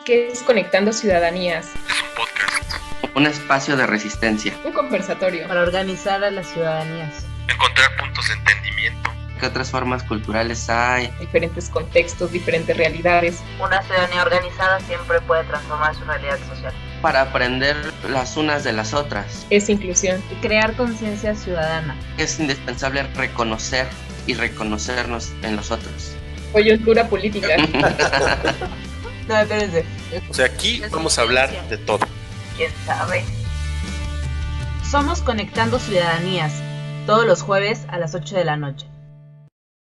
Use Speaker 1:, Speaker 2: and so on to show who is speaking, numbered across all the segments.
Speaker 1: ¿Qué es Conectando Ciudadanías?
Speaker 2: Es un podcast.
Speaker 3: Un espacio de resistencia.
Speaker 1: Un conversatorio.
Speaker 4: Para organizar a las ciudadanías.
Speaker 2: Encontrar puntos de entendimiento.
Speaker 3: ¿Qué otras formas culturales hay?
Speaker 1: Diferentes contextos, diferentes realidades.
Speaker 4: Una ciudadanía organizada siempre puede transformar su realidad social.
Speaker 3: Para aprender las unas de las otras.
Speaker 1: Es inclusión.
Speaker 4: Y crear conciencia ciudadana.
Speaker 3: Es indispensable reconocer y reconocernos en los otros.
Speaker 1: Coyuntura política.
Speaker 4: No, espérense.
Speaker 2: O sea, aquí vamos a hablar de todo.
Speaker 4: ¿Quién sabe? Somos Conectando Ciudadanías, todos los jueves a las 8 de la noche.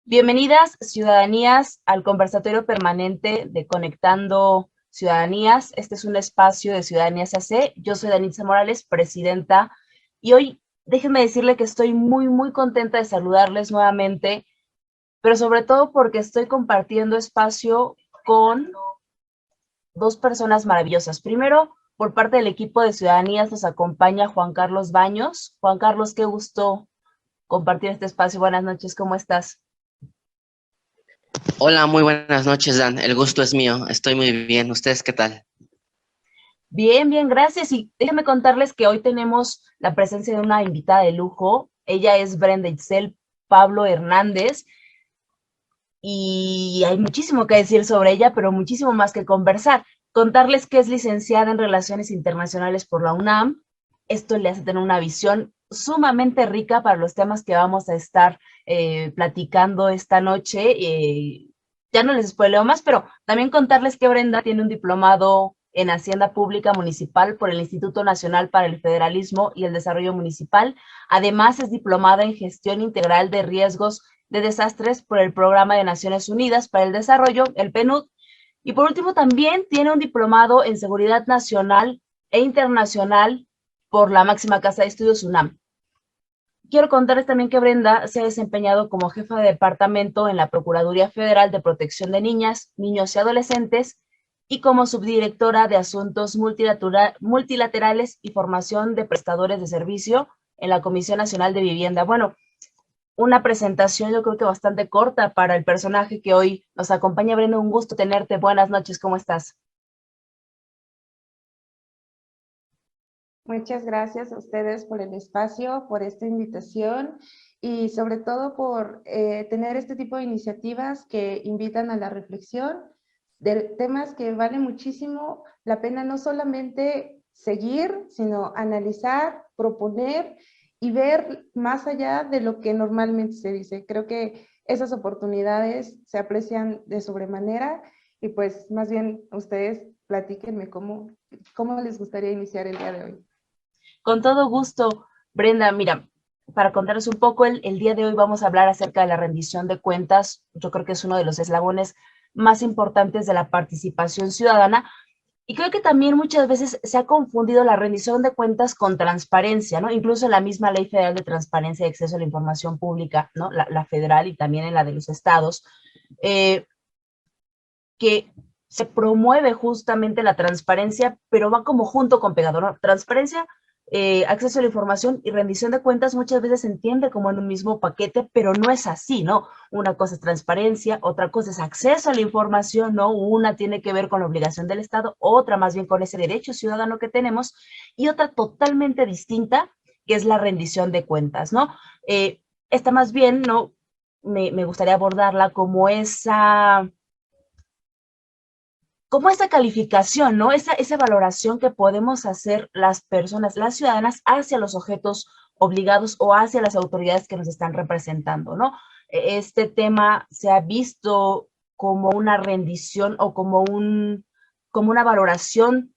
Speaker 4: Bienvenidas, ciudadanías, al conversatorio permanente de Conectando Ciudadanías. Este es un espacio de Ciudadanías AC. Yo soy Danitza Morales, presidenta, y hoy déjenme decirle que estoy muy contenta de saludarles nuevamente, pero sobre todo porque estoy compartiendo espacio con dos personas maravillosas. Primero, por parte del equipo de Ciudadanías nos acompaña Juan Carlos Baños. Juan Carlos, qué gusto compartir este espacio. Buenas noches, ¿cómo estás?
Speaker 3: Hola, muy buenas noches, Dan. El gusto es mío. Estoy muy bien. ¿Ustedes qué tal?
Speaker 4: Bien, gracias. Y déjenme contarles que hoy tenemos la presencia de una invitada de lujo. Ella es Brenda Itzel Pablo Hernández. Y hay muchísimo que decir sobre ella, pero muchísimo más que conversar. Contarles que es licenciada en Relaciones Internacionales por la UNAM. Esto le hace tener una visión sumamente rica para los temas que vamos a estar platicando esta noche. Ya no les spoileo más, pero también contarles que Brenda tiene un diplomado en Hacienda Pública Municipal por el Instituto Nacional para el Federalismo y el Desarrollo Municipal. Además, es diplomada en Gestión Integral de Riesgos de Desastres por el Programa de Naciones Unidas para el Desarrollo, el PNUD. Y por último, también tiene un diplomado en Seguridad Nacional e Internacional por la máxima casa de estudios UNAM. Quiero contarles también que Brenda se ha desempeñado como jefa de departamento en la Procuraduría Federal de Protección de Niñas, Niños y Adolescentes y como subdirectora de Asuntos Multilaterales y Formación de Prestadores de Servicio en la Comisión Nacional de Vivienda. Bueno, una presentación yo creo que bastante corta para el personaje que hoy nos acompaña. Brenda, un gusto tenerte. Buenas noches, ¿cómo estás?
Speaker 5: Muchas gracias a ustedes por el espacio, por esta invitación y sobre todo por tener este tipo de iniciativas que invitan a la reflexión de temas que vale muchísimo la pena no solamente seguir, sino analizar, proponer y ver más allá de lo que normalmente se dice. Creo que esas oportunidades se aprecian de sobremanera y pues más bien ustedes platíquenme cómo les gustaría iniciar el día de hoy.
Speaker 4: Con todo gusto, Brenda. Mira, para contaros un poco, el día de hoy vamos a hablar acerca de la rendición de cuentas. Yo creo que es uno de los eslabones más importantes de la participación ciudadana. Y creo que también muchas veces se ha confundido la rendición de cuentas con transparencia, ¿no? Incluso en la misma Ley Federal de Transparencia y Acceso a la Información Pública, ¿no? La federal y también en la de los estados, que se promueve justamente la transparencia, pero va como junto con pegado, ¿no? Transparencia, acceso a la información y rendición de cuentas muchas veces se entiende como en un mismo paquete, pero no es así, ¿no? Una cosa es transparencia, otra cosa es acceso a la información, ¿no? Una tiene que ver con la obligación del Estado, otra más bien con ese derecho ciudadano que tenemos, y otra totalmente distinta, que es la rendición de cuentas, ¿no? Esta más bien, ¿no? Me gustaría abordarla como esa calificación, ¿no? Esa valoración que podemos hacer las personas, las ciudadanas, hacia los objetos obligados o hacia las autoridades que nos están representando, ¿no? Este tema se ha visto como una rendición o como una valoración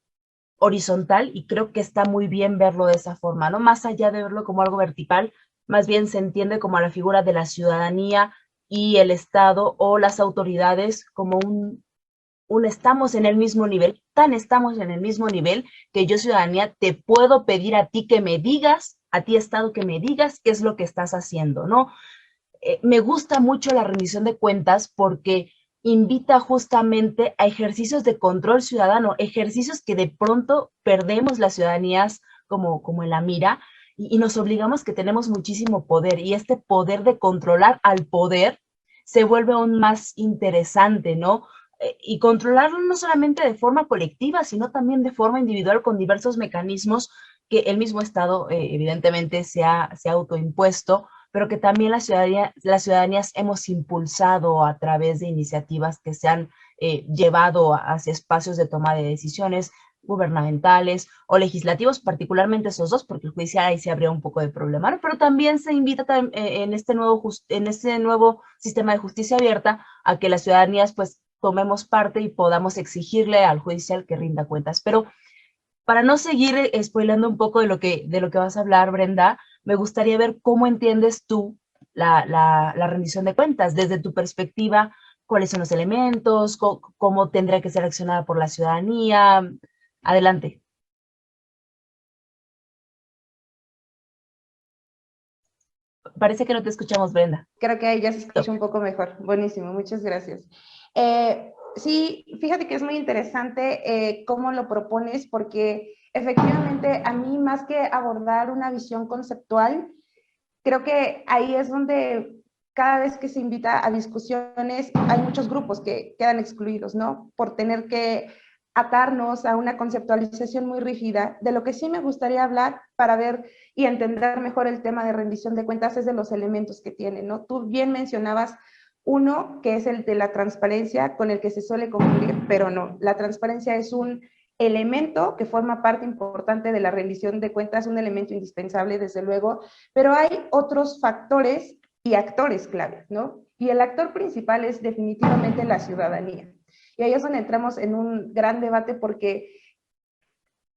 Speaker 4: horizontal, y creo que está muy bien verlo de esa forma, ¿no? Más allá de verlo como algo vertical, más bien se entiende como la figura de la ciudadanía y el Estado o las autoridades como un estamos en el mismo nivel, estamos en el mismo nivel que yo, ciudadanía, te puedo pedir a ti que me digas, a ti, Estado, que me digas qué es lo que estás haciendo, ¿no? Me gusta mucho la rendición de cuentas porque invita justamente a ejercicios de control ciudadano, ejercicios que de pronto perdemos las ciudadanías como en la mira, y nos obligamos que tenemos muchísimo poder, y este poder de controlar al poder se vuelve aún más interesante, ¿no? y controlarlo no solamente de forma colectiva, sino también de forma individual con diversos mecanismos que el mismo Estado evidentemente se ha autoimpuesto, pero que también las ciudadanías hemos impulsado a través de iniciativas que se han llevado hacia espacios de toma de decisiones gubernamentales o legislativos, particularmente esos dos, porque el judicial ahí se habría un poco de problema, ¿no? Pero también se invita en este nuevo sistema de justicia abierta a que las ciudadanías pues tomemos parte y podamos exigirle al judicial que rinda cuentas. Pero para no seguir spoilando un poco de lo que vas a hablar, Brenda, me gustaría ver cómo entiendes tú la rendición de cuentas desde tu perspectiva, cuáles son los elementos, cómo tendría que ser accionada por la ciudadanía. Adelante. Parece que no te escuchamos, Brenda.
Speaker 5: Creo que ahí ya se escucha un poco mejor. Buenísimo, muchas gracias. Sí, fíjate que es muy interesante cómo lo propones, porque efectivamente a mí, más que abordar una visión conceptual, creo que ahí es donde cada vez que se invita a discusiones hay muchos grupos que quedan excluidos, ¿no? Por tener que atarnos a una conceptualización muy rígida. De lo que sí me gustaría hablar para ver y entender mejor el tema de rendición de cuentas es de los elementos que tiene, ¿no? Tú bien mencionabas uno, que es el de la transparencia, con el que se suele concluir, pero no. La transparencia es un elemento que forma parte importante de la rendición de cuentas, un elemento indispensable, desde luego, pero hay otros factores y actores clave, ¿no? Y el actor principal es definitivamente la ciudadanía. Y ahí es donde entramos en un gran debate, porque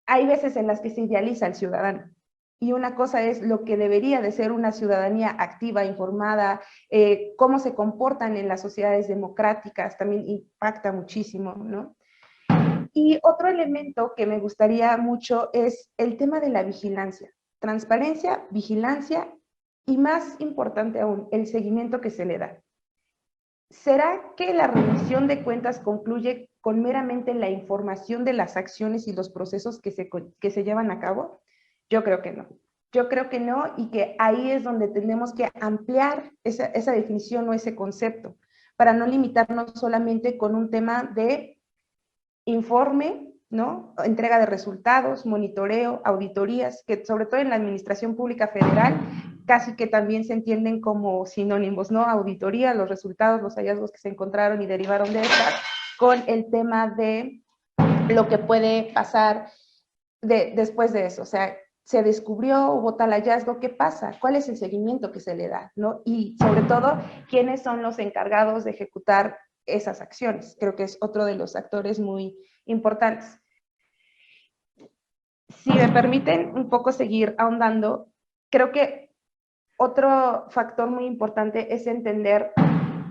Speaker 5: hay veces en las que se idealiza al ciudadano. Y una cosa es lo que debería de ser una ciudadanía activa, informada, cómo se comportan en las sociedades democráticas, también impacta muchísimo, ¿no? Y otro elemento que me gustaría mucho es el tema de la vigilancia. Transparencia, vigilancia y, más importante aún, el seguimiento que se le da. ¿Será que la rendición de cuentas concluye con meramente la información de las acciones y los procesos que se llevan a cabo? Yo creo que no. Yo creo que no, y que ahí es donde tenemos que ampliar esa definición o ese concepto, para no limitarnos solamente con un tema de informe, ¿no? Entrega de resultados, monitoreo, auditorías, que sobre todo en la administración pública federal casi que también se entienden como sinónimos, ¿no? Auditoría, los resultados, los hallazgos que se encontraron y derivaron de estas, con el tema de lo que puede pasar después de eso. O sea, se descubrió, hubo tal hallazgo, ¿qué pasa? ¿Cuál es el seguimiento que se le da, ¿no? Y sobre todo, ¿quiénes son los encargados de ejecutar esas acciones? Creo que es otro de los actores muy importantes. Si me permiten un poco seguir ahondando, creo que otro factor muy importante es entender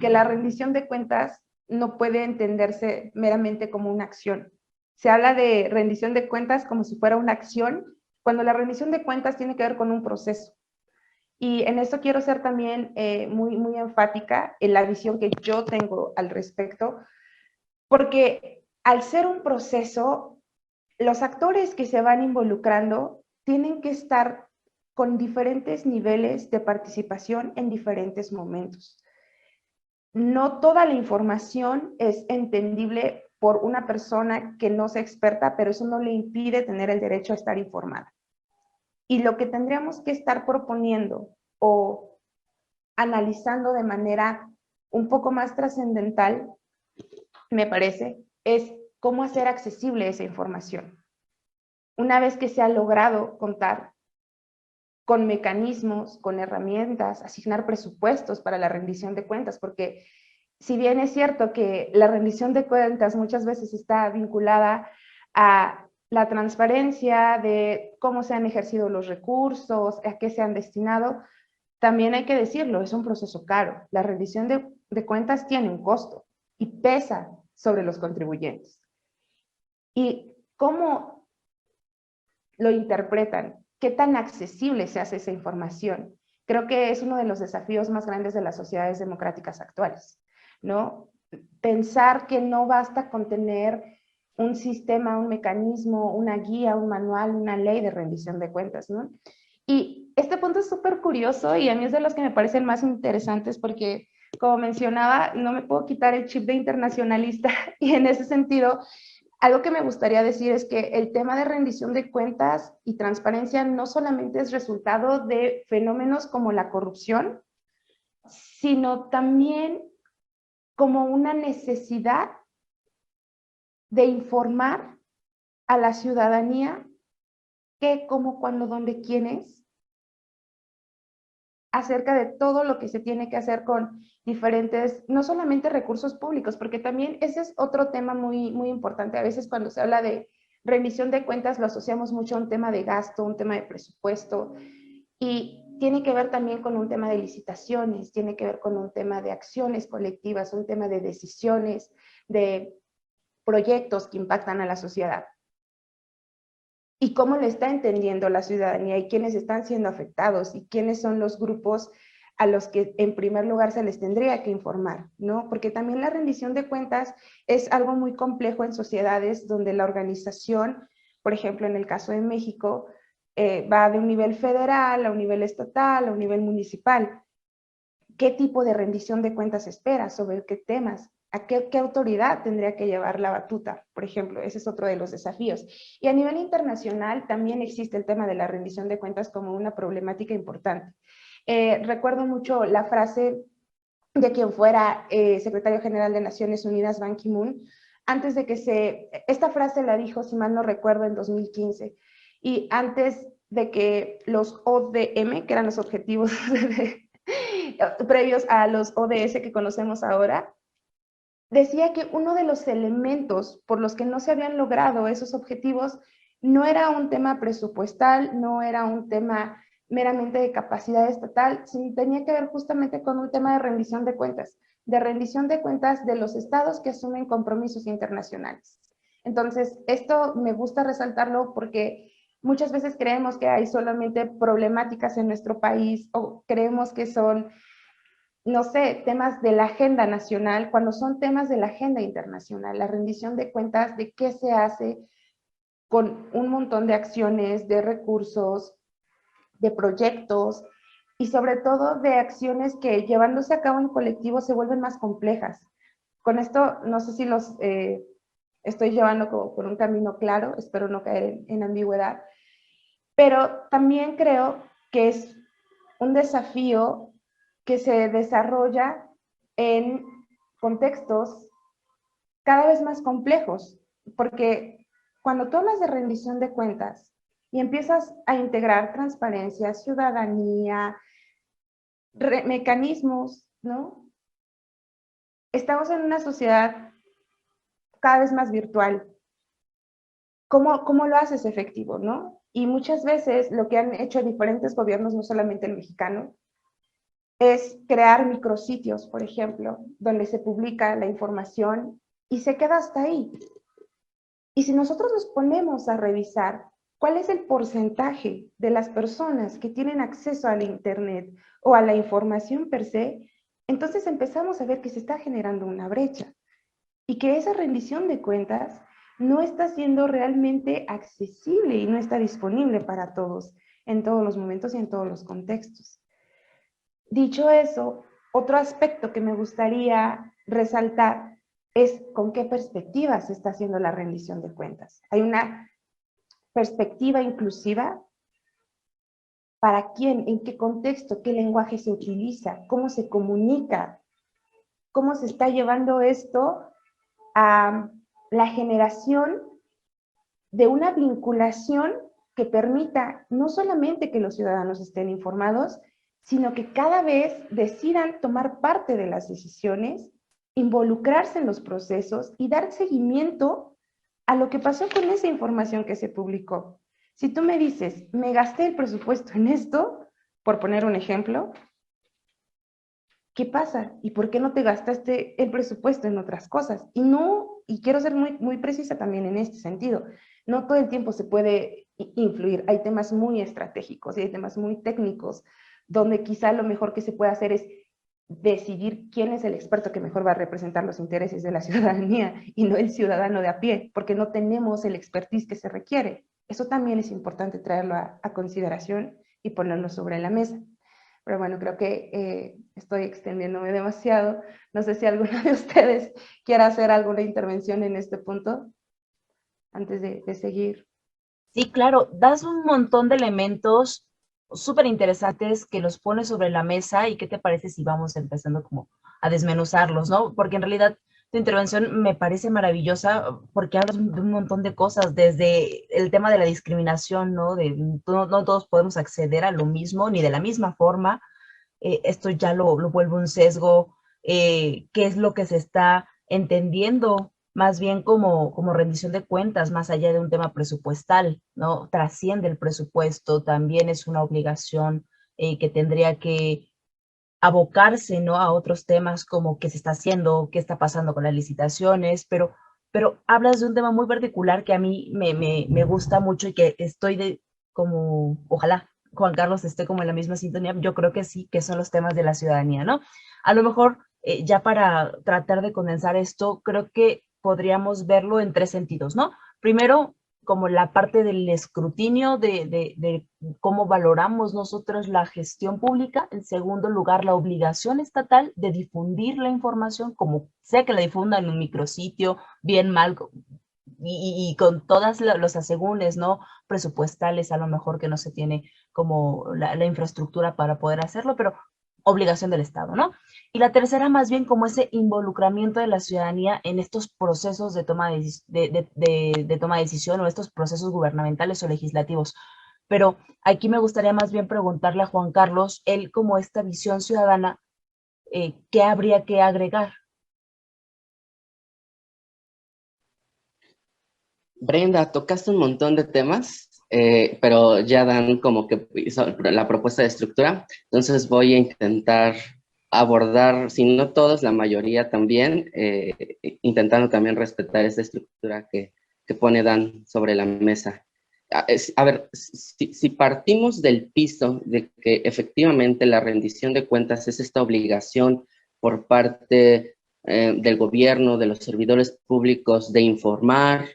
Speaker 5: que la rendición de cuentas no puede entenderse meramente como una acción. Se habla de rendición de cuentas como si fuera una acción, cuando la rendición de cuentas tiene que ver con un proceso. Y en esto quiero ser también muy enfática en la visión que yo tengo al respecto, porque al ser un proceso, los actores que se van involucrando tienen que estar con diferentes niveles de participación en diferentes momentos. No toda la información es entendible por una persona que no sea experta, pero eso no le impide tener el derecho a estar informada. Y lo que tendríamos que estar proponiendo o analizando de manera un poco más trascendental, me parece, es cómo hacer accesible esa información. Una vez que se ha logrado contar con mecanismos, con herramientas, asignar presupuestos para la rendición de cuentas, porque si bien es cierto que la rendición de cuentas muchas veces está vinculada a la transparencia de cómo se han ejercido los recursos, a qué se han destinado, también hay que decirlo, es un proceso caro. La rendición de cuentas tiene un costo y pesa sobre los contribuyentes. ¿Y cómo lo interpretan? ¿Qué tan accesible se hace esa información? Creo que es uno de los desafíos más grandes de las sociedades democráticas actuales, ¿no? Pensar que no basta con tener un sistema, un mecanismo, una guía, un manual, una ley de rendición de cuentas, ¿no? Y este punto es súper curioso y a mí es de los que me parecen más interesantes, porque como mencionaba, no me puedo quitar el chip de internacionalista y en ese sentido, algo que me gustaría decir es que el tema de rendición de cuentas y transparencia no solamente es resultado de fenómenos como la corrupción, sino también como una necesidad de informar a la ciudadanía qué, cómo, cuándo, dónde, quiénes, acerca de todo lo que se tiene que hacer con diferentes, no solamente recursos públicos, porque también ese es otro tema muy importante. A veces cuando se habla de rendición de cuentas lo asociamos mucho a un tema de gasto, un tema de presupuesto, y tiene que ver también con un tema de licitaciones, tiene que ver con un tema de acciones colectivas, un tema de decisiones, de proyectos que impactan a la sociedad. Y cómo lo está entendiendo la ciudadanía y quiénes están siendo afectados y quiénes son los grupos a los que en primer lugar se les tendría que informar, ¿no? Porque también la rendición de cuentas es algo muy complejo en sociedades donde la organización, por ejemplo, en el caso de México, va de un nivel federal a un nivel estatal, a un nivel municipal. ¿Qué tipo de rendición de cuentas espera? ¿Sobre qué temas? ¿A qué autoridad tendría que llevar la batuta? Por ejemplo, ese es otro de los desafíos. Y a nivel internacional también existe el tema de la rendición de cuentas como una problemática importante. Recuerdo mucho la frase de quien fuera secretario general de Naciones Unidas, Ban Ki-moon, antes de que esta frase la dijo, si mal no recuerdo, en 2015, y antes de que los ODM, que eran los objetivos previos a los ODS que conocemos ahora, decía que uno de los elementos por los que no se habían logrado esos objetivos no era un tema presupuestal, no era un tema meramente de capacidad estatal, sino tenía que ver justamente con un tema de rendición de cuentas de los estados que asumen compromisos internacionales. Entonces, esto me gusta resaltarlo porque muchas veces creemos que hay solamente problemáticas en nuestro país o creemos que son, no sé, temas de la agenda nacional, cuando son temas de la agenda internacional, la rendición de cuentas de qué se hace con un montón de acciones, de recursos, de proyectos y sobre todo de acciones que llevándose a cabo en colectivo se vuelven más complejas. Con esto, no sé si los estoy llevando por un camino claro, espero no caer en ambigüedad, pero también creo que es un desafío que se desarrolla en contextos cada vez más complejos, porque cuando tú hablas de rendición de cuentas y empiezas a integrar transparencia, ciudadanía, mecanismos, ¿no? Estamos en una sociedad cada vez más virtual. ¿Cómo lo haces efectivo, no? Y muchas veces lo que han hecho diferentes gobiernos, no solamente el mexicano, es crear micrositios, por ejemplo, donde se publica la información y se queda hasta ahí. Y si nosotros nos ponemos a revisar cuál es el porcentaje de las personas que tienen acceso al Internet o a la información per se, entonces empezamos a ver que se está generando una brecha y que esa rendición de cuentas no está siendo realmente accesible y no está disponible para todos en todos los momentos y en todos los contextos. Dicho eso, otro aspecto que me gustaría resaltar es con qué perspectiva se está haciendo la rendición de cuentas. Hay una perspectiva inclusiva. ¿Para quién? ¿En qué contexto? ¿Qué lenguaje se utiliza? ¿Cómo se comunica? ¿Cómo se está llevando esto a la generación de una vinculación que permita no solamente que los ciudadanos estén informados, sino que cada vez decidan tomar parte de las decisiones, involucrarse en los procesos y dar seguimiento a lo que pasó con esa información que se publicó? Si tú me dices, me gasté el presupuesto en esto, por poner un ejemplo, ¿qué pasa? ¿Y por qué no te gastaste el presupuesto en otras cosas? Y quiero ser muy precisa también en este sentido, no todo el tiempo se puede influir, hay temas muy estratégicos y hay temas muy técnicos, donde quizá lo mejor que se puede hacer es decidir quién es el experto que mejor va a representar los intereses de la ciudadanía y no el ciudadano de a pie, porque no tenemos el expertise que se requiere. Eso también es importante traerlo a consideración y ponerlo sobre la mesa. Pero bueno, creo que estoy extendiéndome demasiado. No sé si alguno de ustedes quiera hacer alguna intervención en este punto antes de seguir.
Speaker 4: Sí, claro, das un montón de elementos súper interesantes que los pones sobre la mesa y qué te parece si vamos empezando como a desmenuzarlos, ¿no? Porque en realidad tu intervención me parece maravillosa porque hablas de un montón de cosas, desde el tema de la discriminación, ¿no? De no todos podemos acceder a lo mismo ni de la misma forma. Esto ya lo vuelve un sesgo. ¿Qué es lo que se está entendiendo más bien como rendición de cuentas, más allá de un tema presupuestal, ¿no? Trasciende el presupuesto, también es una obligación que tendría que abocarse, ¿no? A otros temas como qué se está haciendo, qué está pasando con las licitaciones, pero hablas de un tema muy particular que a mí me gusta mucho y que estoy como, ojalá Juan Carlos esté como en la misma sintonía, yo creo que sí, que son los temas de la ciudadanía, ¿no? A lo mejor, ya para tratar de condensar esto, creo que podríamos verlo en tres sentidos, ¿no? Primero, como la parte del escrutinio de cómo valoramos nosotros la gestión pública. En segundo lugar, la obligación estatal de difundir la información, como sea que la difundan en un micrositio, bien, mal, y con todos los asegúnes, ¿no? Presupuestales, a lo mejor que no se tiene como la infraestructura para poder hacerlo, pero obligación del Estado, ¿no? Y la tercera, más bien, como ese involucramiento de la ciudadanía en estos procesos de toma de toma de decisión o estos procesos gubernamentales o legislativos. Pero aquí me gustaría más bien preguntarle a Juan Carlos, él como esta visión ciudadana, ¿qué habría que agregar?
Speaker 3: Brenda, tocaste un montón de temas, pero ya dan como que la propuesta de estructura, entonces voy a intentar abordar, si no todos, la mayoría también, intentando también respetar esta estructura que pone Dan sobre la mesa. A ver, si partimos del piso de que efectivamente la rendición de cuentas es esta obligación por parte del gobierno, de los servidores públicos, de informar,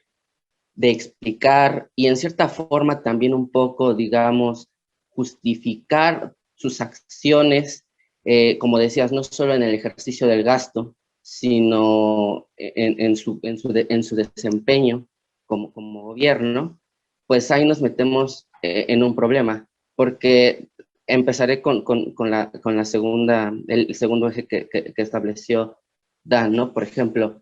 Speaker 3: de explicar y en cierta forma también un poco, digamos, justificar sus acciones, como decías, no solo en el ejercicio del gasto, sino en su desempeño como gobierno, pues ahí nos metemos en un problema, porque empezaré con la segunda, el segundo eje que estableció Dan, ¿no? Por ejemplo,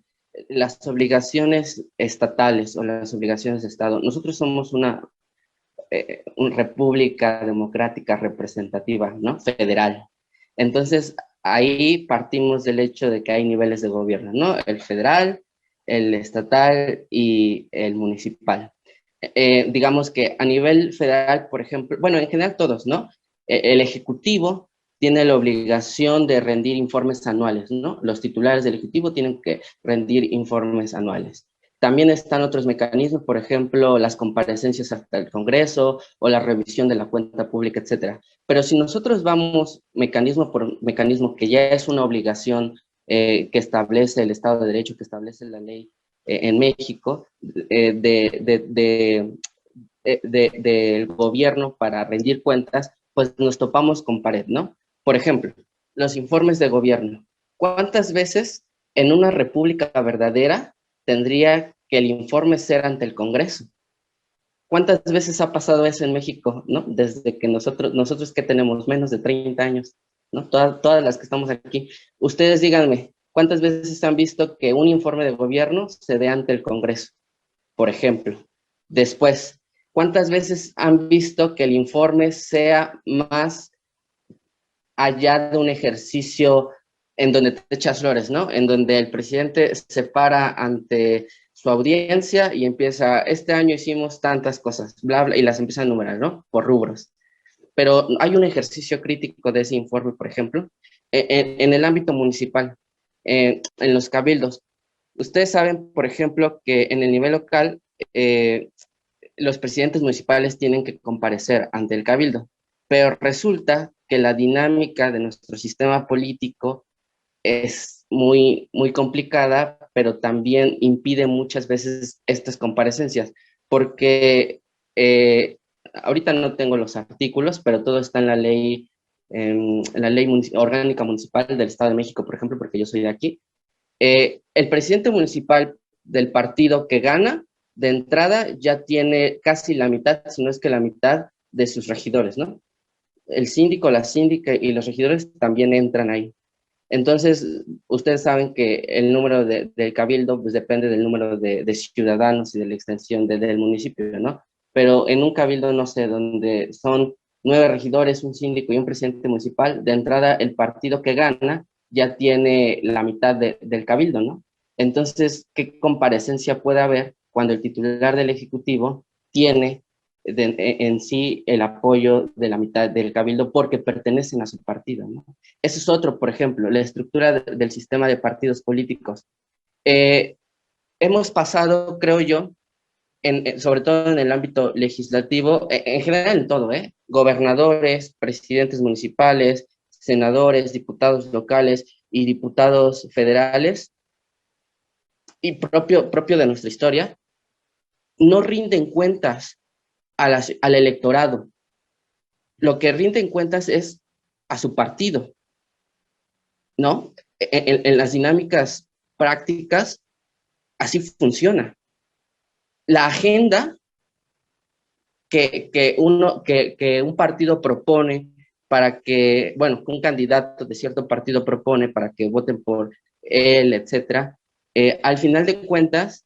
Speaker 3: las obligaciones estatales o las obligaciones de Estado. Nosotros somos una república democrática representativa, ¿no? Federal. Entonces, ahí partimos del hecho de que hay niveles de gobierno, ¿no? El federal, el estatal y el municipal. Digamos que a nivel federal, por ejemplo, bueno, en general todos, ¿no? El Ejecutivo tiene la obligación de rendir informes anuales, ¿no? Los titulares del Ejecutivo tienen que rendir informes anuales. También están otros mecanismos, por ejemplo, las comparecencias hasta el Congreso o la revisión de la cuenta pública, etcétera. Pero si nosotros vamos mecanismo por mecanismo, que ya es una obligación que establece el Estado de Derecho, que establece la ley en México, del gobierno para rendir cuentas, pues nos topamos con pared, ¿no? Por ejemplo, los informes de gobierno. ¿Cuántas veces en una república verdadera tendría que el informe ser ante el Congreso? ¿Cuántas veces ha pasado eso en México, ¿no? Desde que nosotros que tenemos menos de 30 años, ¿no? Todas las que estamos aquí. Ustedes díganme, ¿cuántas veces han visto que un informe de gobierno se dé ante el Congreso? Por ejemplo. Después, ¿cuántas veces han visto que el informe sea más allá de un ejercicio en donde te echas flores, ¿no? En donde el presidente se para ante su audiencia y empieza, este año hicimos tantas cosas, bla, bla, y las empieza a enumerar, ¿no? Por rubros. Pero hay un ejercicio crítico de ese informe, por ejemplo, en el ámbito municipal, en los cabildos. Ustedes saben, por ejemplo, que en el nivel local, los presidentes municipales tienen que comparecer ante el cabildo, pero resulta que la dinámica de nuestro sistema político es muy, muy complicada, pero también impide muchas veces estas comparecencias, porque ahorita no tengo los artículos, pero todo está en la ley la ley orgánica municipal del Estado de México, por ejemplo, porque yo soy de aquí, el presidente municipal del partido que gana, de entrada ya tiene casi la mitad, si no es que la mitad de sus regidores, ¿no? El síndico, la síndica y los regidores también entran ahí. Entonces, ustedes saben que el número del cabildo pues, depende del número de ciudadanos y de la extensión del municipio, ¿no? Pero en un cabildo, no sé, donde son 9 regidores, un síndico y un presidente municipal, de entrada el partido que gana ya tiene la mitad del cabildo, ¿no? Entonces, ¿qué comparecencia puede haber cuando el titular del Ejecutivo tiene en sí el apoyo de la mitad del cabildo porque pertenecen a su partido, ¿no? Eso es otro, por ejemplo, la estructura del sistema de partidos políticos. Hemos pasado, creo yo, sobre todo en el ámbito legislativo, en general en todo, gobernadores, presidentes municipales, senadores, diputados locales y diputados federales, y propio de nuestra historia, no rinden cuentas al electorado. Lo que rinden cuentas es a su partido, ¿no? En las dinámicas prácticas, así funciona. La agenda que un partido propone para que, bueno, un candidato de cierto partido propone para que voten por él, etcétera, al final de cuentas,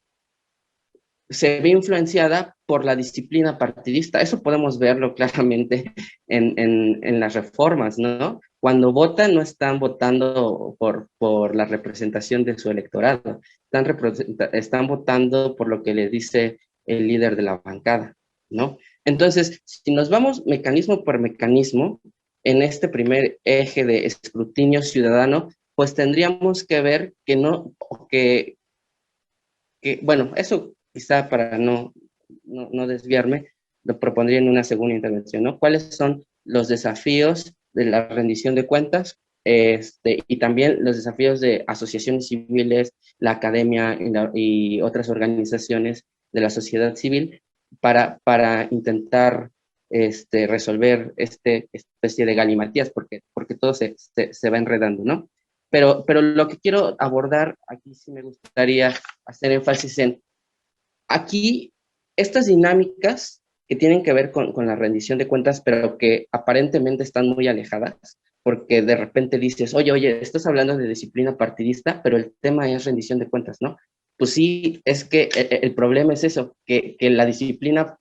Speaker 3: se ve influenciada por la disciplina partidista. Eso podemos verlo claramente en las reformas, ¿no? Cuando votan, no están votando por la representación de su electorado, están votando por lo que le dice el líder de la bancada, ¿no? Entonces, si nos vamos mecanismo por mecanismo, en este primer eje de escrutinio ciudadano, pues tendríamos que ver bueno, eso quizá para no desviarme, lo propondría en una segunda intervención, ¿no? ¿Cuáles son los desafíos de la rendición de cuentas? Y también los desafíos de asociaciones civiles, la academia y otras organizaciones de la sociedad civil para intentar resolver esta especie de galimatías, porque todo se va enredando, ¿no? Pero lo que quiero abordar, aquí sí me gustaría hacer énfasis en, aquí, estas dinámicas que tienen que ver con la rendición de cuentas, pero que aparentemente están muy alejadas, porque de repente dices, oye, estás hablando de disciplina partidista, pero el tema es rendición de cuentas, ¿no? Pues sí, es que el problema es eso, que la disciplina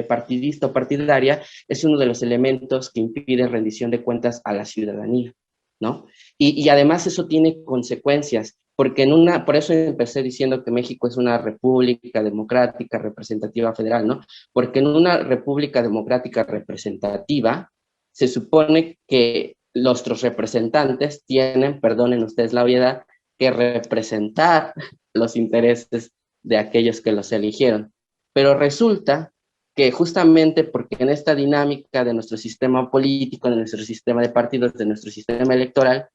Speaker 3: partidista o partidaria es uno de los elementos que impide rendición de cuentas a la ciudadanía, ¿no? Y además eso tiene consecuencias, porque por eso empecé diciendo que México es una república democrática representativa federal, ¿no? Porque en una república democrática representativa se supone que nuestros representantes tienen, perdonen ustedes la obviedad, que representar los intereses de aquellos que los eligieron. Pero resulta que justamente porque en esta dinámica de nuestro sistema político, de nuestro sistema de partidos, de nuestro sistema electoral,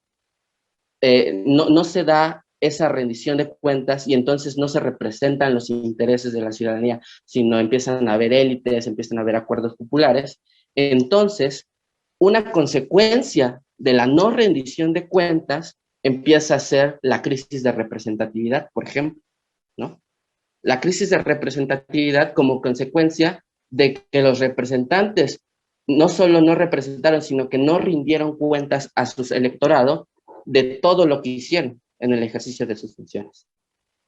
Speaker 3: no se da esa rendición de cuentas y entonces no se representan los intereses de la ciudadanía, sino empiezan a haber élites, empiezan a haber acuerdos populares. Entonces, una consecuencia de la no rendición de cuentas empieza a ser la crisis de representatividad, por ejemplo, ¿no? La crisis de representatividad como consecuencia de que los representantes no solo no representaron, sino que no rindieron cuentas a sus electorados de todo lo que hicieron en el ejercicio de sus funciones.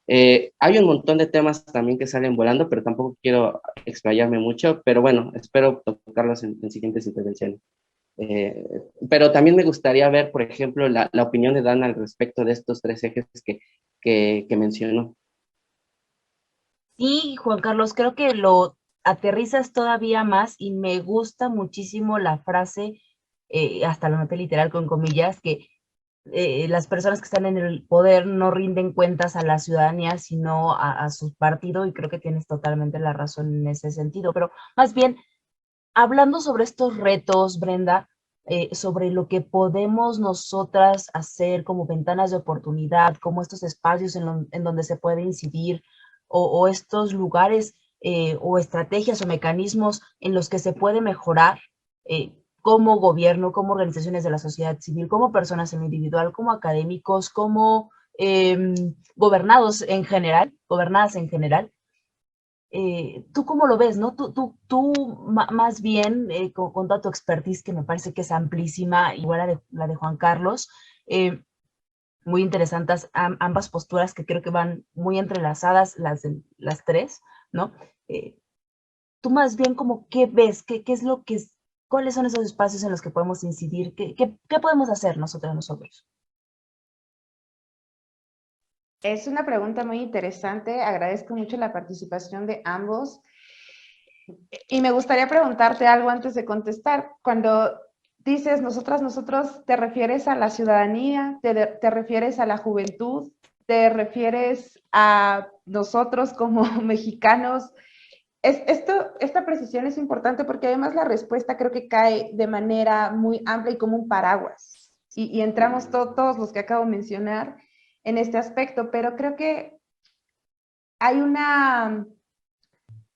Speaker 3: Hay un montón de temas también que salen volando, pero tampoco quiero explayarme mucho, pero bueno, espero tocarlos en siguientes intervenciones. Pero también me gustaría ver, por ejemplo, la opinión de Dana al respecto de estos 3 ejes que mencionó.
Speaker 4: Sí, Juan Carlos, creo que lo aterrizas todavía más y me gusta muchísimo la frase, hasta la noté literal con comillas, que las personas que están en el poder no rinden cuentas a la ciudadanía, sino a su partido, y creo que tienes totalmente la razón en ese sentido. Pero más bien, hablando sobre estos retos, Brenda, sobre lo que podemos nosotras hacer como ventanas de oportunidad, como estos espacios en donde se puede incidir, o estos lugares o estrategias o mecanismos en los que se puede mejorar, como gobierno, como organizaciones de la sociedad civil, como personas en lo individual, como académicos, como gobernadas en general. ¿Tú cómo lo ves, no? Más bien, con toda tu expertise, que me parece que es amplísima, igual la de Juan Carlos, muy interesantes ambas posturas, que creo que van muy entrelazadas, las tres, ¿no? Tú más bien, como, ¿qué ves? ¿Qué es lo que es? ¿Cuáles son esos espacios en los que podemos incidir? ¿Qué podemos hacer nosotros?
Speaker 5: Es una pregunta muy interesante. Agradezco mucho la participación de ambos. Y me gustaría preguntarte algo antes de contestar. Cuando dices nosotros, ¿te refieres a la ciudadanía? ¿Te refieres a la juventud? ¿Te refieres a nosotros como mexicanos? Esta precisión es importante porque además la respuesta creo que cae de manera muy amplia y como un paraguas. Y entramos todos los que acabo de mencionar en este aspecto, pero creo que hay una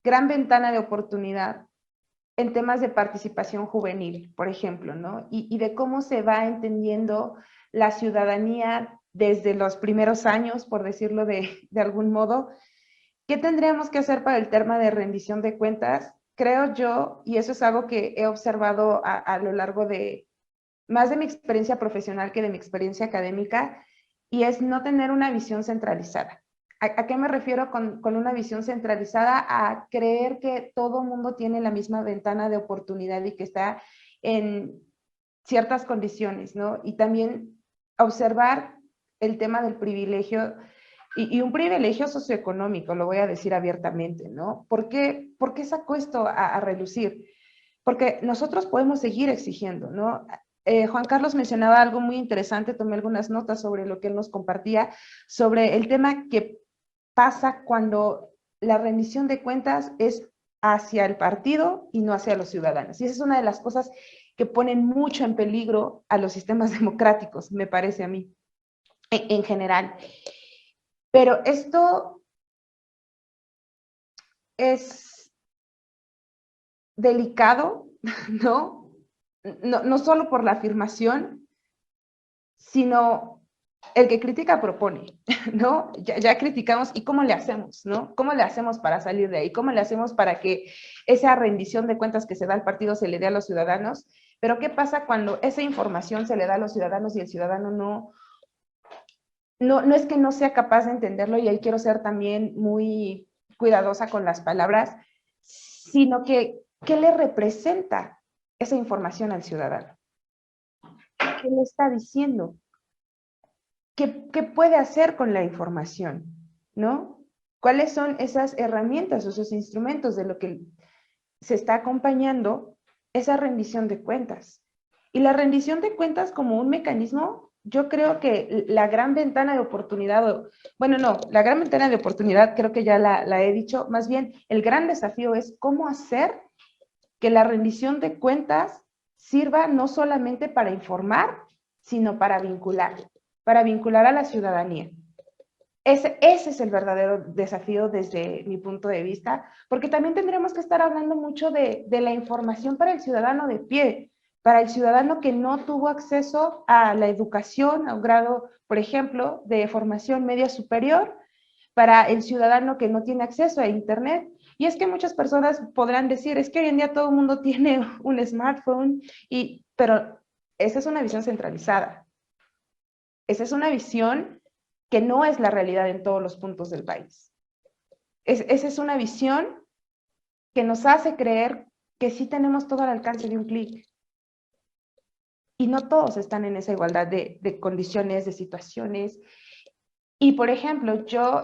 Speaker 5: gran ventana de oportunidad en temas de participación juvenil, por ejemplo, ¿no? Y de cómo se va entendiendo la ciudadanía desde los primeros años, por decirlo de algún modo. ¿Qué tendríamos que hacer para el tema de rendición de cuentas? Creo yo, y eso es algo que he observado a lo largo de más de mi experiencia profesional que de mi experiencia académica, y es no tener una visión centralizada. ¿A qué me refiero con una visión centralizada? A creer que todo mundo tiene la misma ventana de oportunidad y que está en ciertas condiciones, ¿no? Y también observar el tema del privilegio, y un privilegio socioeconómico, lo voy a decir abiertamente, ¿no? ¿Por qué saco esto a relucir? Porque nosotros podemos seguir exigiendo, ¿no? Juan Carlos mencionaba algo muy interesante, tomé algunas notas sobre lo que él nos compartía, sobre el tema que pasa cuando la rendición de cuentas es hacia el partido y no hacia los ciudadanos. Y esa es una de las cosas que ponen mucho en peligro a los sistemas democráticos, me parece a mí, en general. Pero esto es delicado, ¿no? No solo por la afirmación, sino el que critica propone, ¿no? Ya criticamos, ¿y cómo le hacemos, no? ¿Cómo le hacemos para salir de ahí? ¿Cómo le hacemos para que esa rendición de cuentas que se da al partido se le dé a los ciudadanos? Pero ¿qué pasa cuando esa información se le da a los ciudadanos y el ciudadano no es que no sea capaz de entenderlo, y ahí quiero ser también muy cuidadosa con las palabras, sino que ¿qué le representa esa información al ciudadano? ¿Qué le está diciendo? ¿Qué puede hacer con la información? ¿No? ¿Cuáles son esas herramientas o esos instrumentos de lo que se está acompañando esa rendición de cuentas? Y la rendición de cuentas como un mecanismo, yo creo que la gran ventana de oportunidad, la gran ventana de oportunidad creo que ya la he dicho, más bien el gran desafío es cómo hacer que la rendición de cuentas sirva no solamente para informar, sino para vincular a la ciudadanía. Ese es el verdadero desafío desde mi punto de vista, porque también tendremos que estar hablando mucho de la información para el ciudadano de pie, para el ciudadano que no tuvo acceso a la educación, a un grado, por ejemplo, de formación media superior, para el ciudadano que no tiene acceso a Internet. Y es que muchas personas podrán decir, es que hoy en día todo el mundo tiene un smartphone, pero esa es una visión centralizada. Esa es una visión que no es la realidad en todos los puntos del país. Esa es una visión que nos hace creer que sí tenemos todo al alcance de un clic. Y no todos están en esa igualdad de condiciones, de situaciones. Y, por ejemplo, yo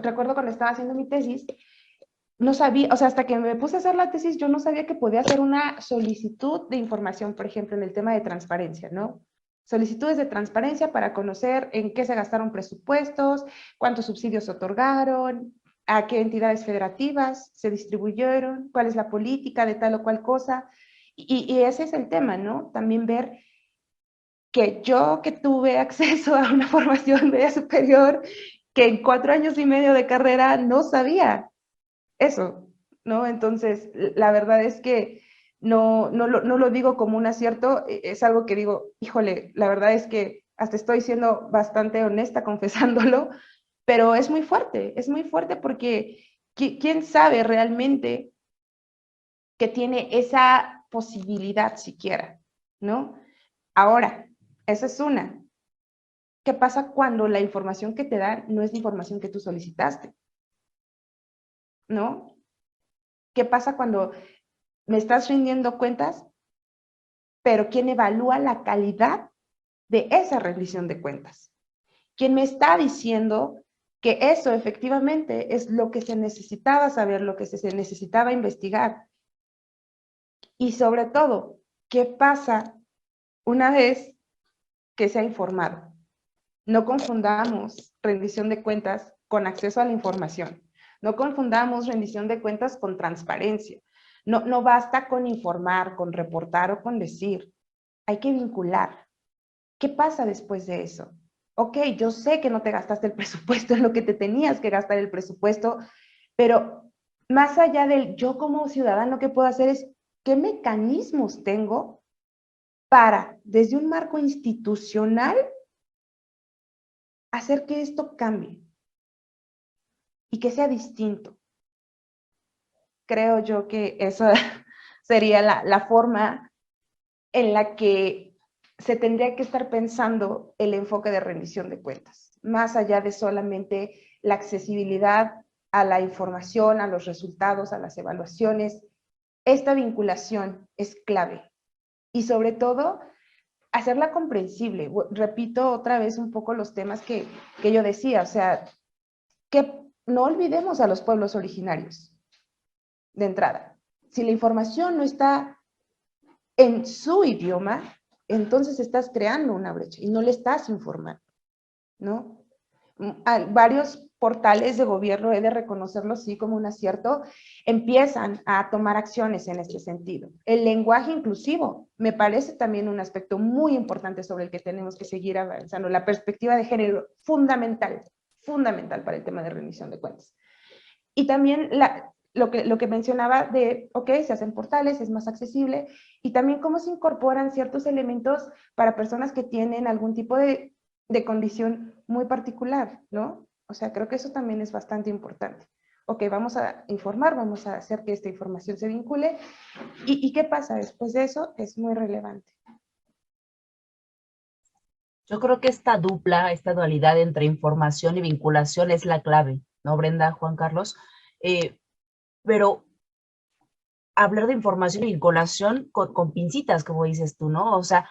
Speaker 5: recuerdo cuando estaba haciendo mi tesis, no sabía, o sea, hasta que me puse a hacer la tesis, yo no sabía que podía hacer una solicitud de información, por ejemplo, en el tema de transparencia, ¿no? Solicitudes de transparencia para conocer en qué se gastaron presupuestos, cuántos subsidios se otorgaron, a qué entidades federativas se distribuyeron, cuál es la política de tal o cual cosa. Y ese es el tema, ¿no? También ver que yo, que tuve acceso a una formación media superior, que en 4 años y medio de carrera no sabía eso, ¿no? Entonces, la verdad es que no lo digo como un acierto, es algo que digo, híjole, la verdad es que hasta estoy siendo bastante honesta confesándolo, pero es muy fuerte porque ¿quién sabe realmente que tiene esa posibilidad siquiera, ¿no? Ahora, esa es una. ¿Qué pasa cuando la información que te dan no es la información que tú solicitaste? ¿No? ¿Qué pasa cuando me estás rindiendo cuentas, pero quién evalúa la calidad de esa rendición de cuentas? ¿Quién me está diciendo que eso efectivamente es lo que se necesitaba saber, lo que se necesitaba investigar? Y sobre todo, ¿qué pasa una vez que se ha informado? No confundamos rendición de cuentas con acceso a la información. No confundamos rendición de cuentas con transparencia. No basta con informar, con reportar o con decir. Hay que vincular. ¿Qué pasa después de eso? Ok, yo sé que no te gastaste el presupuesto en lo que te tenías que gastar el presupuesto, pero más allá del yo como ciudadano, ¿qué puedo hacer? Es qué mecanismos tengo para, desde un marco institucional, hacer que esto cambie y que sea distinto. Creo yo que esa sería la forma en la que se tendría que estar pensando el enfoque de rendición de cuentas, más allá de solamente la accesibilidad a la información, a los resultados, a las evaluaciones. Esta vinculación es clave y sobre todo hacerla comprensible. Repito otra vez un poco los temas que yo decía, o sea, que no olvidemos a los pueblos originarios de entrada. Si la información no está en su idioma, entonces estás creando una brecha y no le estás informando, ¿no? Varios portales de gobierno, he de reconocerlo sí como un acierto, empiezan a tomar acciones en este sentido. El lenguaje inclusivo me parece también un aspecto muy importante sobre el que tenemos que seguir avanzando. La perspectiva de género, fundamental para el tema de rendición de cuentas. Y también lo que mencionaba de, ok, se hacen portales, es más accesible, y también cómo se incorporan ciertos elementos para personas que tienen algún tipo de condición muy particular, ¿no? O sea, creo que eso también es bastante importante. Ok, vamos a informar, vamos a hacer que esta información se vincule, ¿y qué pasa después de eso? Es muy relevante.
Speaker 4: Yo creo que esta dualidad entre información y vinculación es la clave, ¿no, Brenda, Juan Carlos? Pero hablar de información y vinculación con pincitas, como dices tú, ¿no? O sea,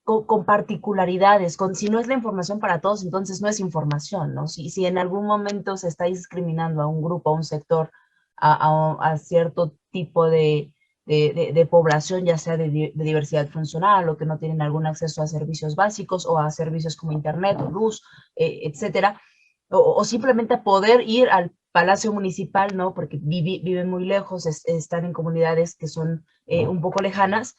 Speaker 4: con particularidades, si no es la información para todos, entonces no es información, ¿no? Si en algún momento se está discriminando a un grupo, a un sector, a cierto tipo de población, ya sea de diversidad funcional o que no tienen algún acceso a servicios básicos o a servicios como internet o luz, etcétera, o simplemente poder ir al Palacio Municipal, ¿no? Porque viven muy lejos, están en comunidades que son un poco lejanas,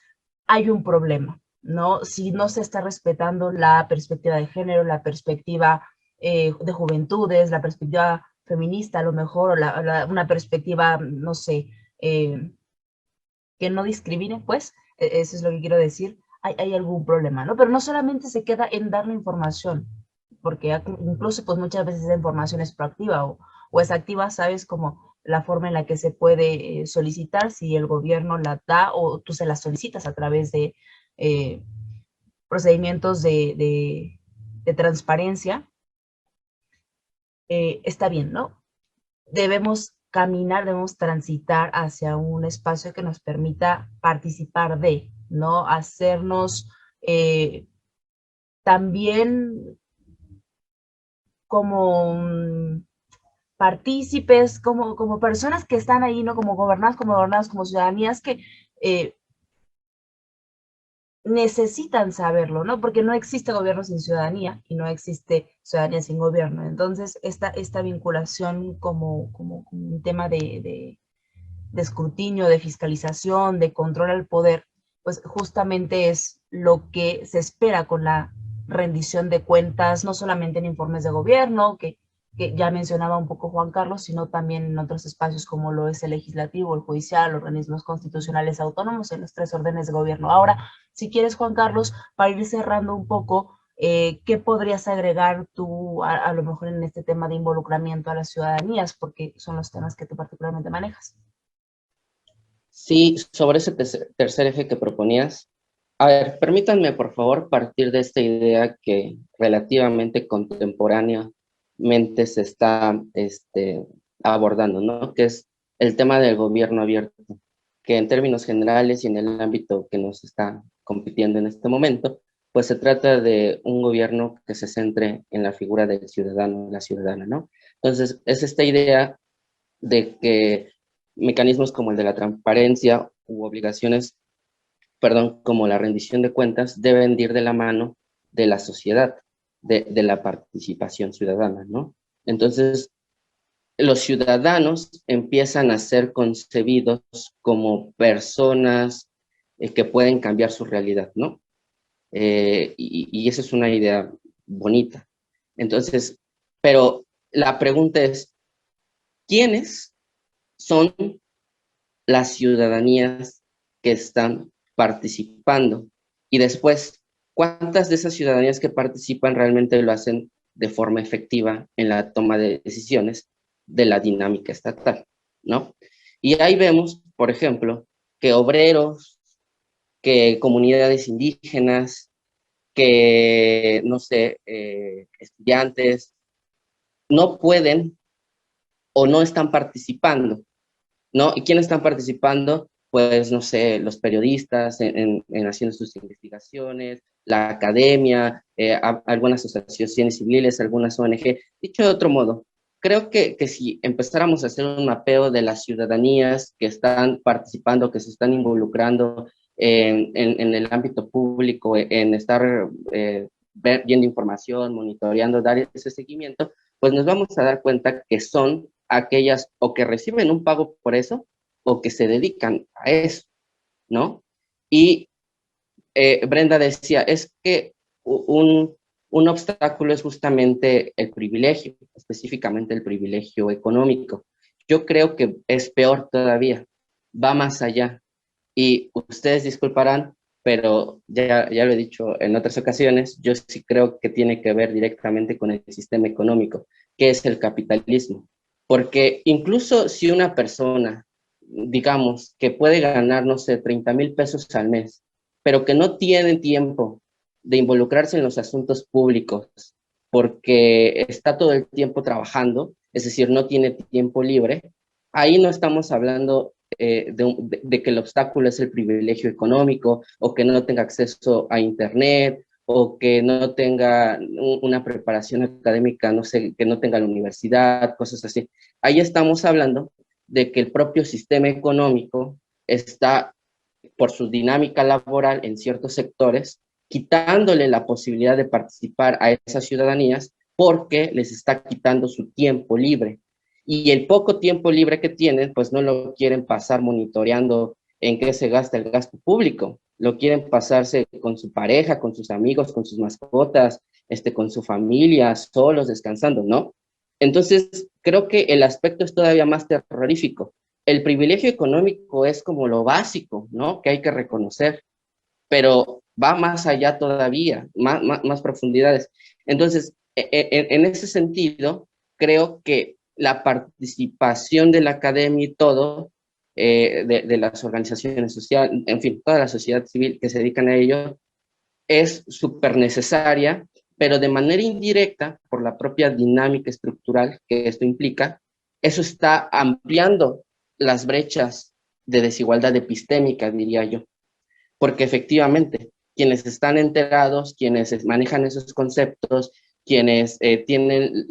Speaker 4: hay un problema, ¿no? Si no se está respetando la perspectiva de género, la perspectiva de juventudes, la perspectiva feminista a lo mejor, o una perspectiva, no sé, que no discrimine, pues, eso es lo que quiero decir, hay algún problema, ¿no? Pero no solamente se queda en dar la información, porque incluso pues muchas veces la información es proactiva o es activa, ¿sabes? Como la forma en la que se puede solicitar, si el gobierno la da o tú se la solicitas a través de procedimientos de transparencia, está bien, ¿no? Debemos caminar, debemos transitar hacia un espacio que nos permita participar de, ¿no? Hacernos también como partícipes, como personas que están ahí, ¿no? Como gobernados, como ciudadanías que necesitan saberlo, ¿no? Porque no existe gobierno sin ciudadanía y no existe ciudadanía sin gobierno. Entonces, esta vinculación como un tema de escrutinio, de fiscalización, de control al poder, pues justamente es lo que se espera con la rendición de cuentas, no solamente en informes de gobierno, que que ya mencionaba un poco Juan Carlos, sino también en otros espacios como lo es el legislativo, el judicial, organismos constitucionales autónomos, en los 3 órdenes de gobierno. Ahora, si quieres, Juan Carlos, para ir cerrando un poco, ¿qué podrías agregar tú a lo mejor en este tema de involucramiento a las ciudadanías? Porque son los temas que tú particularmente manejas.
Speaker 3: Sí, sobre ese tercer eje que proponías, a ver, permítanme por favor partir de esta idea que relativamente contemporáneamente se está abordando, ¿no? Que es el tema del gobierno abierto, que en términos generales y en el ámbito que nos está compitiendo en este momento, pues se trata de un gobierno que se centre en la figura del ciudadano, la ciudadana, ¿no? Entonces, es esta idea de que mecanismos como el de la transparencia u obligaciones, perdón, como la rendición de cuentas, deben ir de la mano de la sociedad, de la participación ciudadana, ¿no? Entonces, los ciudadanos empiezan a ser concebidos como personas que pueden cambiar su realidad, ¿no? Y esa es una idea bonita. Entonces, pero la pregunta es, ¿quiénes son las ciudadanías que están participando? Y después, ¿cuántas de esas ciudadanías que participan realmente lo hacen de forma efectiva en la toma de decisiones de la dinámica estatal, ¿no? Y ahí vemos, por ejemplo, que obreros, que comunidades indígenas, que, no sé, estudiantes, no pueden o no están participando, ¿no? ¿Y quiénes están participando? Pues, no sé, los periodistas en haciendo sus investigaciones, la academia, algunas asociaciones civiles, algunas ONG. Dicho de otro modo, creo que si empezáramos a hacer un mapeo de las ciudadanías que están participando, que se están involucrando en el ámbito público, en estar viendo información, monitoreando, dar ese seguimiento, pues nos vamos a dar cuenta que son aquellas o que reciben un pago por eso o que se dedican a eso, ¿no? Y Brenda decía, es que un obstáculo es justamente el privilegio, específicamente el privilegio económico. Yo creo que es peor todavía, va más allá. Y ustedes disculparán, pero ya lo he dicho en otras ocasiones, yo sí creo que tiene que ver directamente con el sistema económico, que es el capitalismo. Porque incluso si una persona, digamos, que puede ganar, no sé, 30,000 pesos al mes, pero que no tiene tiempo de involucrarse en los asuntos públicos porque está todo el tiempo trabajando, es decir, no tiene tiempo libre, ahí no estamos hablando de que el obstáculo es el privilegio económico o que no tenga acceso a internet o que no tenga una preparación académica, no sé, que no tenga la universidad, cosas así. Ahí estamos hablando de que el propio sistema económico está, por su dinámica laboral en ciertos sectores, quitándole la posibilidad de participar a esas ciudadanías porque les está quitando su tiempo libre. Y el poco tiempo libre que tienen, pues no lo quieren pasar monitoreando en qué se gasta el gasto público. Lo quieren pasarse con su pareja, con sus amigos, con sus mascotas, con su familia, solos, descansando, ¿no? Entonces, creo que el aspecto es todavía más terrorífico. El privilegio económico es como lo básico, ¿no? Que hay que reconocer, pero va más allá todavía, más profundidades. Entonces, en ese sentido, creo que la participación de la academia y todo, de las organizaciones sociales, en fin, toda la sociedad civil que se dedican a ello, es súper necesaria, pero de manera indirecta, por la propia dinámica estructural que esto implica, eso está ampliando las brechas de desigualdad epistémica, diría yo, porque efectivamente quienes están enterados, quienes manejan esos conceptos, quienes tienen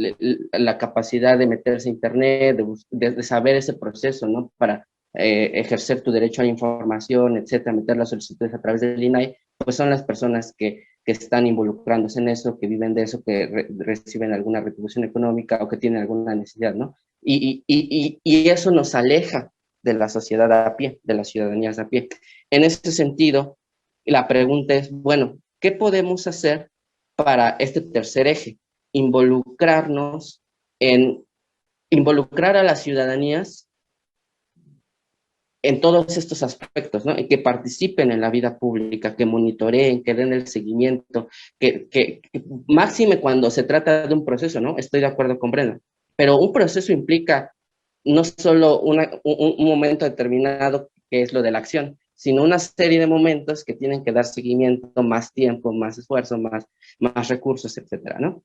Speaker 3: la capacidad de meterse a internet, de saber ese proceso, ¿no? Para ejercer tu derecho a la información, etcétera, meter las solicitudes a través del INAI, pues son las personas que están involucrándose en eso, que viven de eso, que reciben alguna retribución económica o que tienen alguna necesidad, ¿no? Y eso nos aleja de la sociedad a pie, de las ciudadanías a pie. En ese sentido, la pregunta es, bueno, ¿qué podemos hacer para este tercer eje? Involucrarnos en involucrar a las ciudadanías en todos estos aspectos, ¿no? En que participen en la vida pública, que monitoreen, que den el seguimiento, que máxime cuando se trata de un proceso, ¿no? Estoy de acuerdo con Brenda, pero un proceso implica no solo un momento determinado, que es lo de la acción, sino una serie de momentos que tienen que dar seguimiento, más tiempo, más esfuerzo, más recursos, etcétera, ¿no?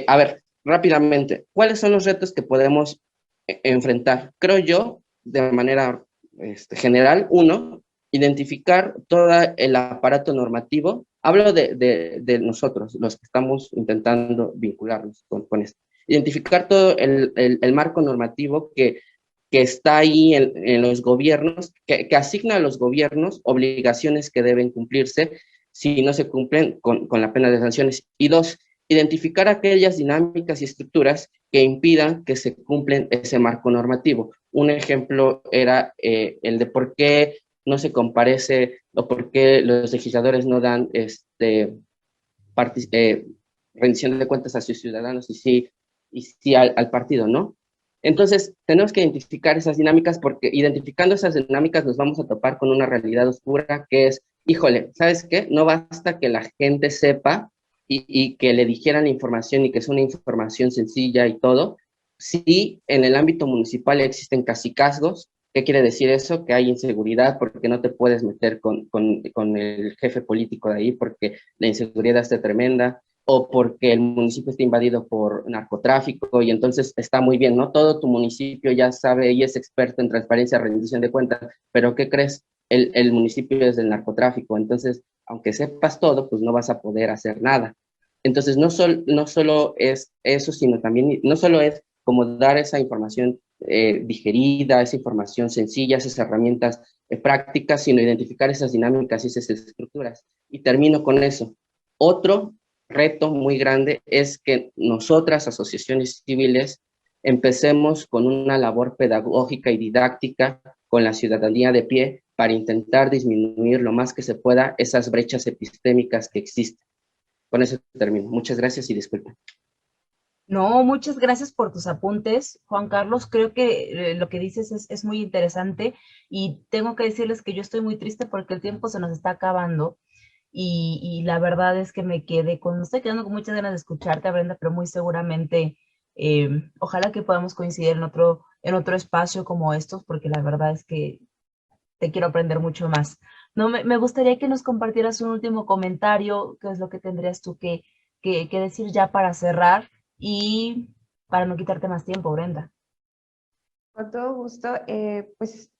Speaker 3: A ver, rápidamente, ¿cuáles son los retos que podemos enfrentar? Creo yo, de manera general, uno, identificar todo el aparato normativo. Hablo de nosotros, los que estamos intentando vincularnos con esto. Identificar todo el marco normativo que está ahí en los gobiernos, que asigna a los gobiernos obligaciones que deben cumplirse si no se cumplen con la pena de sanciones. Y dos, identificar aquellas dinámicas y estructuras que impidan que se cumplen ese marco normativo. Un ejemplo era el de por qué no se comparece o por qué los legisladores no dan rendición de cuentas a sus ciudadanos y sí al partido, ¿no? Entonces, tenemos que identificar esas dinámicas porque identificando esas dinámicas nos vamos a topar con una realidad oscura que es, híjole, ¿sabes qué? No basta que la gente sepa y que le dijeran la información y que es una información sencilla y todo. Sí, en el ámbito municipal existen cacicazgos. ¿Qué quiere decir eso? Que hay inseguridad porque no te puedes meter con el jefe político de ahí porque la inseguridad está tremenda, o porque el municipio está invadido por narcotráfico y entonces está muy bien, ¿no? Todo tu municipio ya sabe y es experto en transparencia, rendición de cuentas, pero ¿qué crees? El municipio es del narcotráfico, entonces, aunque sepas todo, pues no vas a poder hacer nada. Entonces, no solo es eso, sino también, no solo es como dar esa información digerida, esa información sencilla, esas herramientas prácticas, sino identificar esas dinámicas y esas estructuras. Y termino con eso. Otro reto muy grande es que nosotras, asociaciones civiles, empecemos con una labor pedagógica y didáctica con la ciudadanía de pie para intentar disminuir lo más que se pueda esas brechas epistémicas que existen. Con eso termino. Muchas gracias y disculpen.
Speaker 4: No, muchas gracias por tus apuntes, Juan Carlos. Creo que lo que dices es muy interesante y tengo que decirles que yo estoy muy triste porque el tiempo se nos está acabando y la verdad es que me estoy quedando con muchas ganas de escucharte, Brenda, pero muy seguramente, ojalá que podamos coincidir en otro espacio como estos, porque la verdad es que te quiero aprender mucho más. No, me gustaría que nos compartieras un último comentario, qué es lo que tendrías tú que decir ya para cerrar y para no quitarte más tiempo, Brenda.
Speaker 5: Con todo gusto, pues,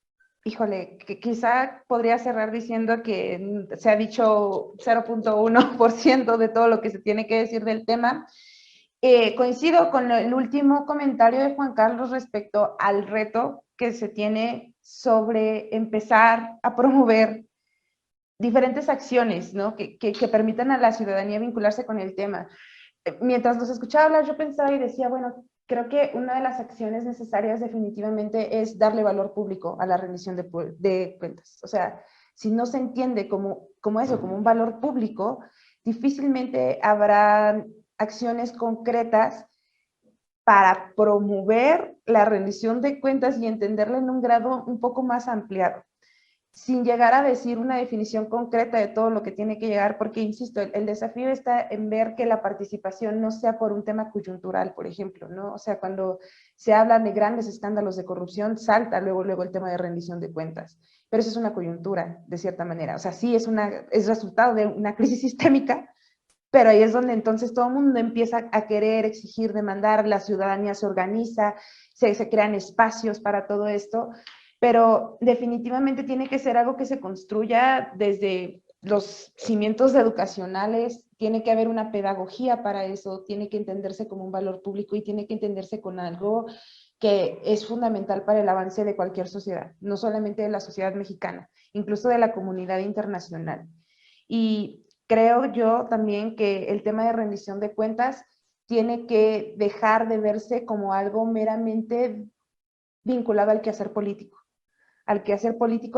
Speaker 5: híjole, que quizá podría cerrar diciendo que se ha dicho 0.1% de todo lo que se tiene que decir del tema. Coincido con el último comentario de Juan Carlos respecto al reto que se tiene sobre empezar a promover diferentes acciones, ¿no? que permitan a la ciudadanía vincularse con el tema. Mientras los escuchaba hablar, yo pensaba y decía, bueno, creo que una de las acciones necesarias definitivamente es darle valor público a la rendición de cuentas. O sea, si no se entiende como eso, como un valor público, difícilmente habrá acciones concretas para promover la rendición de cuentas y entenderla en un grado un poco más ampliado, sin llegar a decir una definición concreta de todo lo que tiene que llegar, porque, insisto, el desafío está en ver que la participación no sea por un tema coyuntural, por ejemplo, ¿no? O sea, cuando se habla de grandes escándalos de corrupción, salta luego el tema de rendición de cuentas, pero eso es una coyuntura, de cierta manera. O sea, sí es resultado de una crisis sistémica, pero ahí es donde entonces todo el mundo empieza a querer, exigir, demandar, la ciudadanía se organiza, se crean espacios para todo esto, pero definitivamente tiene que ser algo que se construya desde los cimientos educacionales, tiene que haber una pedagogía para eso, tiene que entenderse como un valor público y tiene que entenderse con algo que es fundamental para el avance de cualquier sociedad, no solamente de la sociedad mexicana, incluso de la comunidad internacional. Y creo yo también que el tema de rendición de cuentas tiene que dejar de verse como algo meramente vinculado al quehacer político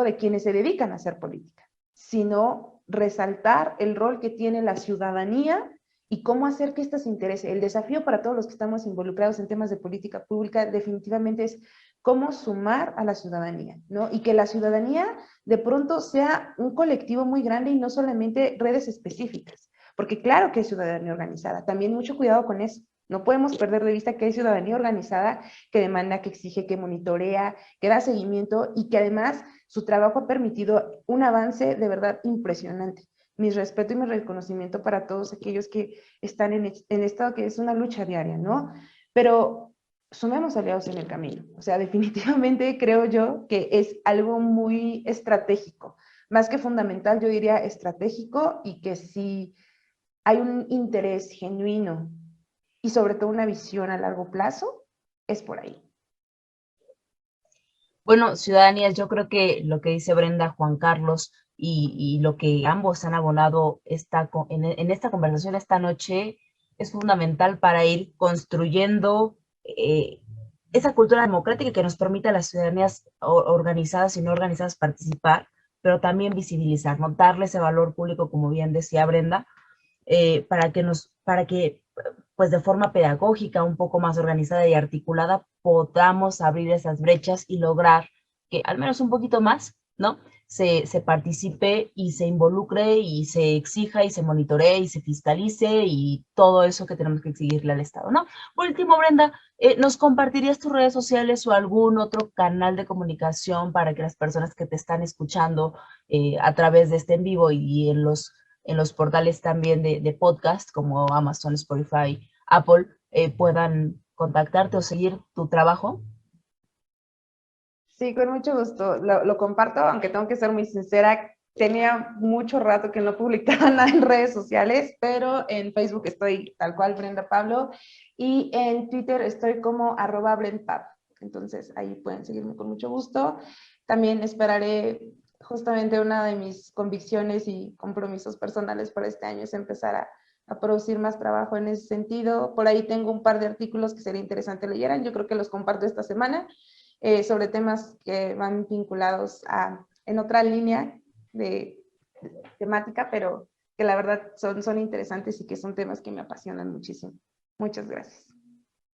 Speaker 5: de quienes se dedican a hacer política, sino resaltar el rol que tiene la ciudadanía y cómo hacer que ésta se interese. El desafío para todos los que estamos involucrados en temas de política pública definitivamente es cómo sumar a la ciudadanía, ¿no? Y que la ciudadanía de pronto sea un colectivo muy grande y no solamente redes específicas, porque claro que hay ciudadanía organizada, también mucho cuidado con eso. No podemos perder de vista que hay ciudadanía organizada que demanda, que exige, que monitorea, que da seguimiento y que además su trabajo ha permitido un avance de verdad impresionante. Mi respeto y mi reconocimiento para todos aquellos que están en esto que es una lucha diaria, ¿no? Pero sumemos aliados en el camino. O sea, definitivamente creo yo que es algo muy estratégico. Más que fundamental, yo diría estratégico, y que si hay un interés genuino y sobre todo una visión a largo plazo, es por ahí.
Speaker 4: Bueno, ciudadanías, yo creo que lo que dice Brenda, Juan Carlos, y lo que ambos han abonado en esta conversación esta noche es fundamental para ir construyendo esa cultura democrática que nos permita a las ciudadanías organizadas y no organizadas participar, pero también visibilizar, ¿no? Darle ese valor público, como bien decía Brenda, para que pues de forma pedagógica, un poco más organizada y articulada, podamos abrir esas brechas y lograr que al menos un poquito más, ¿no? Se participe y se involucre y se exija y se monitoree y se fiscalice y todo eso que tenemos que exigirle al Estado, ¿no? Por último, Brenda, ¿nos compartirías tus redes sociales o algún otro canal de comunicación para que las personas que te están escuchando a través de este en vivo y en los portales también de podcast como Amazon, Spotify, Apple, puedan contactarte o seguir tu trabajo?
Speaker 5: Sí, con mucho gusto. Lo comparto, aunque tengo que ser muy sincera, tenía mucho rato que no publicaba nada en redes sociales, pero en Facebook estoy tal cual Brenda Pablo y en Twitter estoy como @BrendPab. Entonces ahí pueden seguirme con mucho gusto. También esperaré, justamente una de mis convicciones y compromisos personales para este año es empezar a producir más trabajo en ese sentido. Por ahí tengo un par de artículos que sería interesante leyeran. Yo creo que los comparto esta semana. Sobre temas que van vinculados en otra línea de temática, pero que la verdad son interesantes y que son temas que me apasionan muchísimo. Muchas gracias.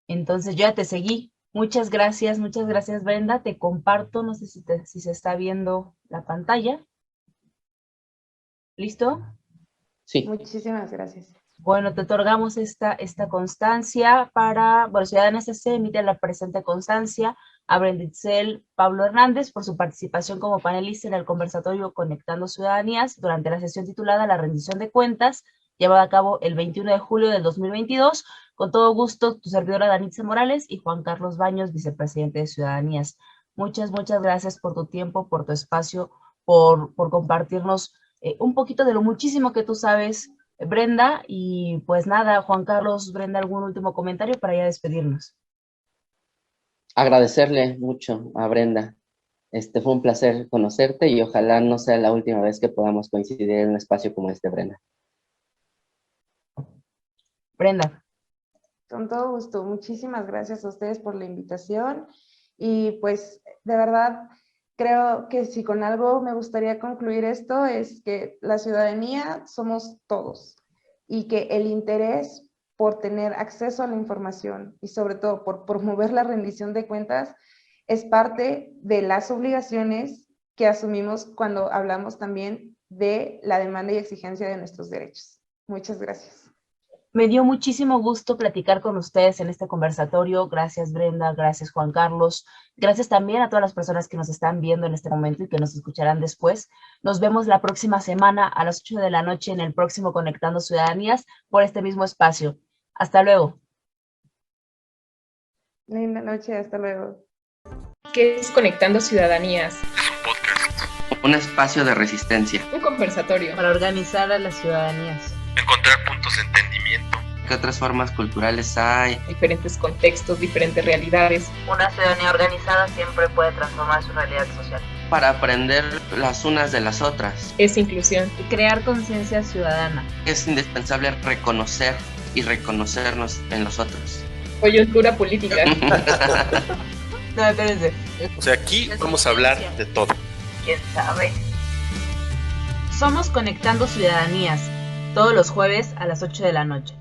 Speaker 4: Entonces yo ya te seguí. Muchas gracias, Brenda. Te comparto, no sé si se está viendo la pantalla. ¿Listo?
Speaker 3: Sí.
Speaker 5: Muchísimas gracias.
Speaker 4: Bueno, te otorgamos esta constancia para, bueno, Ciudadanas SC emite la presente constancia a Brenda Itzel Pablo Hernández por su participación como panelista en el conversatorio Conectando Ciudadanías durante la sesión titulada La rendición de cuentas, llevada a cabo el 21 de julio del 2022. Con todo gusto, tu servidora Danitza Morales y Juan Carlos Baños, vicepresidente de Ciudadanías. Muchas gracias por tu tiempo, por tu espacio, por compartirnos un poquito de lo muchísimo que tú sabes, Brenda. Y pues nada, Juan Carlos, Brenda, ¿algún último comentario para ya despedirnos?
Speaker 3: Agradecerle mucho a Brenda. Fue un placer conocerte y ojalá no sea la última vez que podamos coincidir en un espacio como este, Brenda.
Speaker 4: Brenda.
Speaker 5: Con todo gusto. Muchísimas gracias a ustedes por la invitación y pues de verdad creo que si con algo me gustaría concluir esto es que la ciudadanía somos todos y que el interés por tener acceso a la información y sobre todo por promover la rendición de cuentas es parte de las obligaciones que asumimos cuando hablamos también de la demanda y exigencia de nuestros derechos. Muchas gracias.
Speaker 4: Me dio muchísimo gusto platicar con ustedes en este conversatorio. Gracias, Brenda. Gracias, Juan Carlos. Gracias también a todas las personas que nos están viendo en este momento y que nos escucharán después. Nos vemos la próxima semana a las 8 de la noche en el próximo Conectando Ciudadanías por este mismo espacio. Hasta luego.
Speaker 5: Linda noche, hasta luego.
Speaker 1: ¿Qué es Conectando Ciudadanías?
Speaker 2: Es un podcast.
Speaker 3: Un espacio de resistencia.
Speaker 1: Un conversatorio.
Speaker 4: Para organizar a las ciudadanías.
Speaker 2: Encontrar puntos de entendimiento.
Speaker 3: ¿Qué otras formas culturales hay?
Speaker 1: Diferentes contextos, diferentes realidades.
Speaker 4: Una ciudadanía organizada siempre puede transformar su realidad social.
Speaker 3: Para aprender las unas de las otras.
Speaker 1: Es inclusión.
Speaker 4: Y crear conciencia ciudadana.
Speaker 3: Es indispensable reconocer y reconocernos en los otros.
Speaker 1: Coyuntura política.
Speaker 4: No, espérense.
Speaker 2: O sea, aquí vamos a hablar de todo.
Speaker 4: ¿Quién sabe? Somos Conectando Ciudadanías, todos los jueves a las 8 de la noche.